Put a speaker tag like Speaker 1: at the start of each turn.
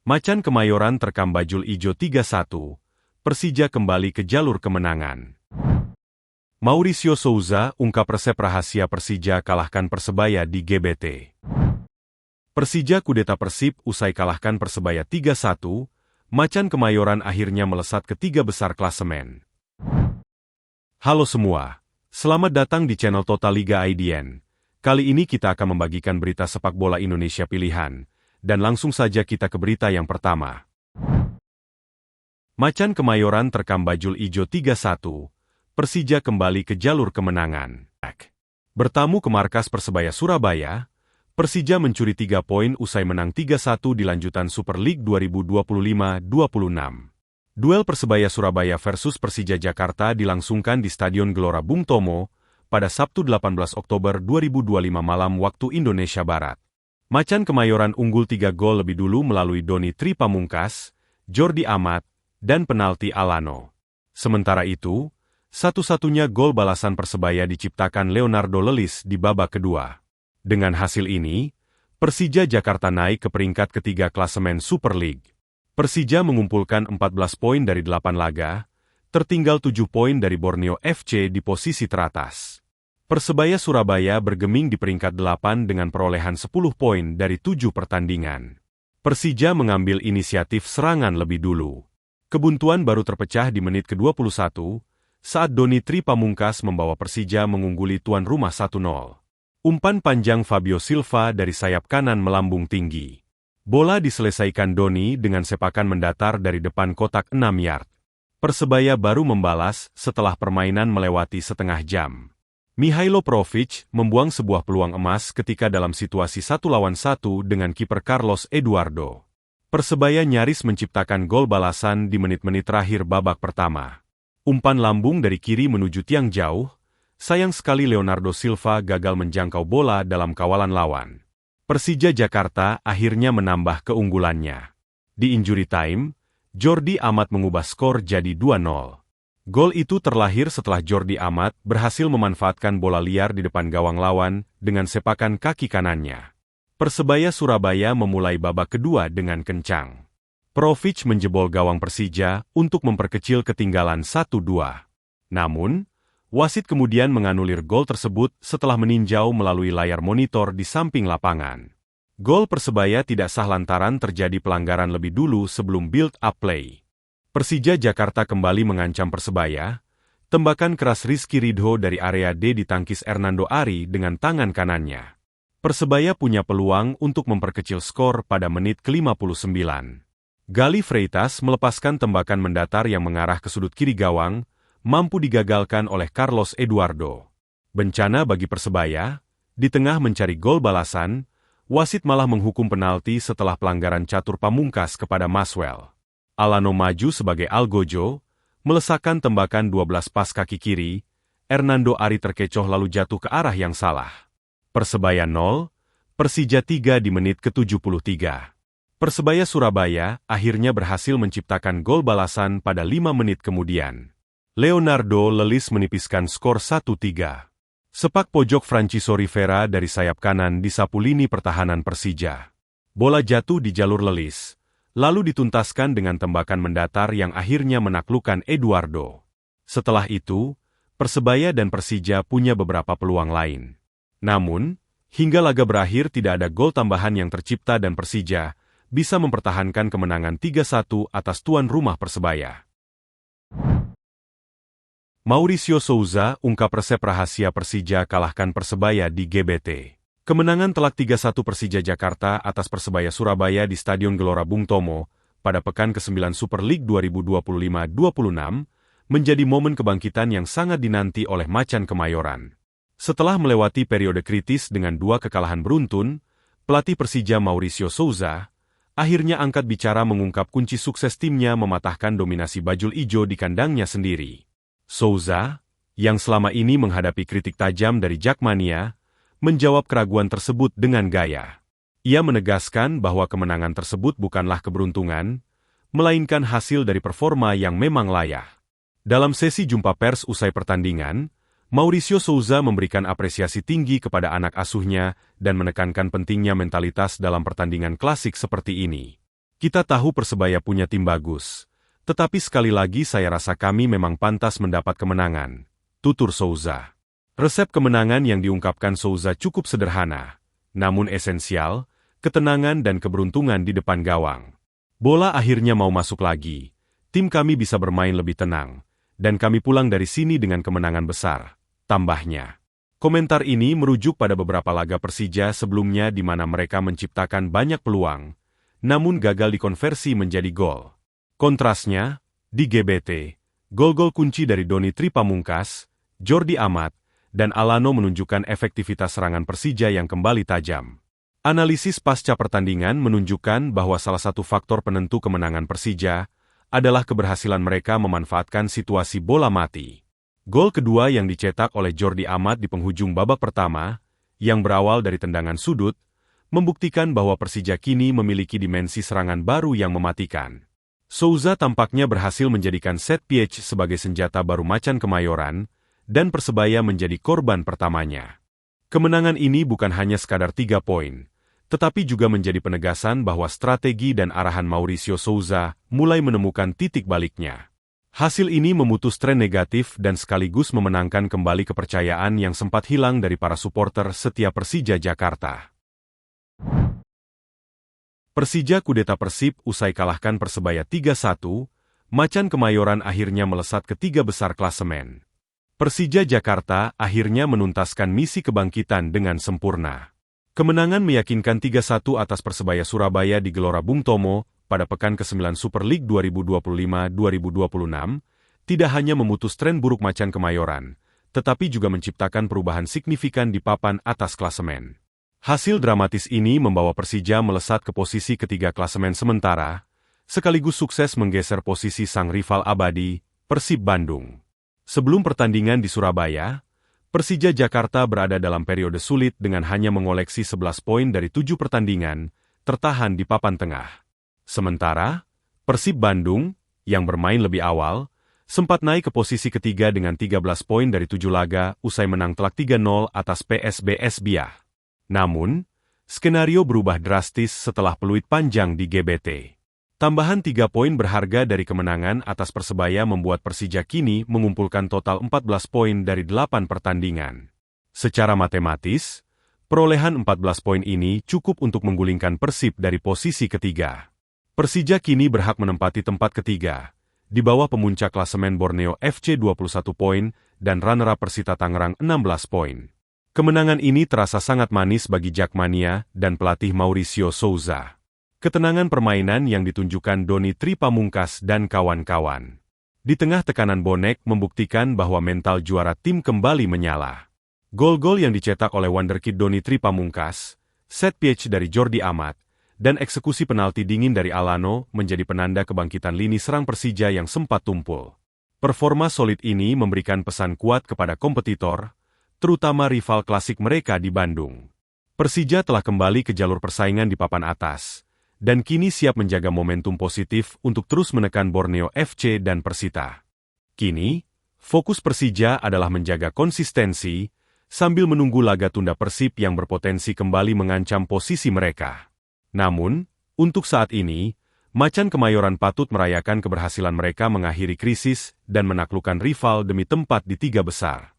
Speaker 1: Macan Kemayoran terkam bajul ijo 3-1, Persija kembali ke jalur kemenangan. Mauricio Souza ungkap resep rahasia Persija kalahkan Persebaya di GBT. Persija kudeta Persib usai kalahkan Persebaya 3-1, Macan Kemayoran akhirnya melesat ke 3 besar klasemen. Halo semua, selamat datang di channel Total Liga IDN. Kali ini kita akan membagikan berita sepak bola Indonesia pilihan, dan langsung saja kita ke berita yang pertama. Macan Kemayoran terkam bajul ijo 3-1, Persija kembali ke jalur kemenangan. Bertamu ke markas Persebaya Surabaya, Persija mencuri 3 poin usai menang 3-1 di lanjutan Super League 2025-26. Duel Persebaya Surabaya versus Persija Jakarta dilangsungkan di Stadion Gelora Bung Tomo pada Sabtu 18 Oktober 2025 malam waktu Indonesia Barat. Macan Kemayoran unggul 3 gol lebih dulu melalui Doni Tri Pamungkas, Jordi Amat, dan penalti Alano. Sementara itu, satu-satunya gol balasan Persebaya diciptakan Leonardo Lelis di babak kedua. Dengan hasil ini, Persija Jakarta naik ke peringkat ketiga klasemen Super League. Persija mengumpulkan 14 poin dari 8 laga, tertinggal 7 poin dari Borneo FC di posisi teratas. Persebaya Surabaya bergeming di peringkat 8 dengan perolehan 10 poin dari 7 pertandingan. Persija mengambil inisiatif serangan lebih dulu. Kebuntuan baru terpecah di menit ke-21, saat Doni Tri Pamungkas membawa Persija mengungguli tuan rumah 1-0. Umpan panjang Fabio Silva dari sayap kanan melambung tinggi. Bola diselesaikan Doni dengan sepakan mendatar dari depan kotak 6 yard. Persebaya baru membalas setelah permainan melewati setengah jam. Mihailo Provic membuang sebuah peluang emas ketika dalam situasi 1-1 dengan kiper Carlos Eduardo. Persebaya nyaris menciptakan gol balasan di menit-menit terakhir babak pertama. Umpan lambung dari kiri menuju tiang jauh, sayang sekali Leonardo Silva gagal menjangkau bola dalam kawalan lawan. Persija Jakarta akhirnya menambah keunggulannya. Di injury time, Jordi Amat mengubah skor jadi 2-0. Gol itu terlahir setelah Jordi Amat berhasil memanfaatkan bola liar di depan gawang lawan dengan sepakan kaki kanannya. Persebaya Surabaya memulai babak kedua dengan kencang. Provic menjebol gawang Persija untuk memperkecil ketinggalan 1-2. Namun, wasit kemudian menganulir gol tersebut setelah meninjau melalui layar monitor di samping lapangan. Gol Persebaya tidak sah lantaran terjadi pelanggaran lebih dulu sebelum build-up play. Persija Jakarta kembali mengancam Persebaya. Tembakan keras Rizky Ridho dari area D ditangkis Hernando Ari dengan tangan kanannya. Persebaya punya peluang untuk memperkecil skor pada menit ke-59. Gali Freitas melepaskan tembakan mendatar yang mengarah ke sudut kiri gawang, mampu digagalkan oleh Carlos Eduardo. Bencana bagi Persebaya, di tengah mencari gol balasan, wasit malah menghukum penalti setelah pelanggaran catur Pamungkas kepada Maswell. Alano maju sebagai Algojo, melesakkan tembakan 12 pas kaki kiri, Hernando Ari terkecoh lalu jatuh ke arah yang salah. Persebaya 0, Persija 3 di menit ke-73. Persebaya Surabaya akhirnya berhasil menciptakan gol balasan pada 5 menit kemudian. Leonardo Lelis menipiskan skor 1-3. Sepak pojok Francisco Rivera dari sayap kanan disapu lini pertahanan Persija. Bola jatuh di jalur Lelis, lalu dituntaskan dengan tembakan mendatar yang akhirnya menaklukkan Eduardo. Setelah itu, Persebaya dan Persija punya beberapa peluang lain. Namun, hingga laga berakhir tidak ada gol tambahan yang tercipta dan Persija bisa mempertahankan kemenangan 3-1 atas tuan rumah Persebaya. Mauricio Souza ungkap resep rahasia Persija kalahkan Persebaya di GBT. Kemenangan telak 3-1 Persija Jakarta atas Persebaya Surabaya di Stadion Gelora Bung Tomo pada pekan ke-9 Super League 2025-26 menjadi momen kebangkitan yang sangat dinanti oleh Macan Kemayoran. Setelah melewati periode kritis dengan 2 kekalahan beruntun, pelatih Persija Mauricio Souza akhirnya angkat bicara mengungkap kunci sukses timnya mematahkan dominasi bajul ijo di kandangnya sendiri. Souza, yang selama ini menghadapi kritik tajam dari Jakmania, menjawab keraguan tersebut dengan gaya. Ia menegaskan bahwa kemenangan tersebut bukanlah keberuntungan, melainkan hasil dari performa yang memang layak. Dalam sesi jumpa pers usai pertandingan, Mauricio Souza memberikan apresiasi tinggi kepada anak asuhnya dan menekankan pentingnya mentalitas dalam pertandingan klasik seperti ini. Kita tahu Persebaya punya tim bagus, tetapi sekali lagi saya rasa kami memang pantas mendapat kemenangan, tutur Souza. Resep kemenangan yang diungkapkan Souza cukup sederhana, namun esensial, ketenangan dan keberuntungan di depan gawang. Bola akhirnya mau masuk lagi, tim kami bisa bermain lebih tenang, dan kami pulang dari sini dengan kemenangan besar, tambahnya. Komentar ini merujuk pada beberapa laga Persija sebelumnya di mana mereka menciptakan banyak peluang, namun gagal dikonversi menjadi gol. Kontrasnya, di GBT, gol-gol kunci dari Doni Tripamungkas, Jordi Amat, dan Alano menunjukkan efektivitas serangan Persija yang kembali tajam. Analisis pasca pertandingan menunjukkan bahwa salah satu faktor penentu kemenangan Persija adalah keberhasilan mereka memanfaatkan situasi bola mati. Gol kedua yang dicetak oleh Jordi Amat di penghujung babak pertama, yang berawal dari tendangan sudut, membuktikan bahwa Persija kini memiliki dimensi serangan baru yang mematikan. Souza tampaknya berhasil menjadikan set piece sebagai senjata baru Macan Kemayoran, dan Persebaya menjadi korban pertamanya. Kemenangan ini bukan hanya sekadar 3 poin, tetapi juga menjadi penegasan bahwa strategi dan arahan Mauricio Souza mulai menemukan titik baliknya. Hasil ini memutus tren negatif dan sekaligus memenangkan kembali kepercayaan yang sempat hilang dari para supporter setia Persija Jakarta. Persija kudeta Persib usai kalahkan Persebaya 3-1, Macan Kemayoran akhirnya melesat ke 3 besar klasemen. Persija Jakarta akhirnya menuntaskan misi kebangkitan dengan sempurna. Kemenangan meyakinkan 3-1 atas Persebaya Surabaya di Gelora Bung Tomo pada pekan ke-9 Super League 2025-2026, tidak hanya memutus tren buruk Macan Kemayoran, tetapi juga menciptakan perubahan signifikan di papan atas klasemen. Hasil dramatis ini membawa Persija melesat ke posisi ketiga klasemen sementara, sekaligus sukses menggeser posisi sang rival abadi, Persib Bandung. Sebelum pertandingan di Surabaya, Persija Jakarta berada dalam periode sulit dengan hanya mengoleksi 11 poin dari 7 pertandingan, tertahan di papan tengah. Sementara, Persib Bandung, yang bermain lebih awal, sempat naik ke posisi ketiga dengan 13 poin dari 7 laga usai menang telak 3-0 atas PSBS Biak. Namun, skenario berubah drastis setelah peluit panjang di GBT. Tambahan 3 poin berharga dari kemenangan atas Persebaya membuat Persija kini mengumpulkan total 14 poin dari 8 pertandingan. Secara matematis, perolehan 14 poin ini cukup untuk menggulingkan Persib dari posisi ketiga. Persija kini berhak menempati tempat ketiga, di bawah pemuncak klasemen Borneo FC 21 poin dan runner-up Persita Tangerang 16 poin. Kemenangan ini terasa sangat manis bagi Jakmania dan pelatih Mauricio Souza. Ketenangan permainan yang ditunjukkan Doni Tripamungkas dan kawan-kawan di tengah tekanan bonek membuktikan bahwa mental juara tim kembali menyala. Gol-gol yang dicetak oleh wonderkid Doni Tripamungkas, set piece dari Jordi Amat, dan eksekusi penalti dingin dari Alano menjadi penanda kebangkitan lini serang Persija yang sempat tumpul. Performa solid ini memberikan pesan kuat kepada kompetitor, terutama rival klasik mereka di Bandung. Persija telah kembali ke jalur persaingan di papan atas, dan kini siap menjaga momentum positif untuk terus menekan Borneo FC dan Persita. Kini, fokus Persija adalah menjaga konsistensi, sambil menunggu laga tunda Persib yang berpotensi kembali mengancam posisi mereka. Namun, untuk saat ini, Macan Kemayoran patut merayakan keberhasilan mereka mengakhiri krisis dan menaklukkan rival demi tempat di 3 besar.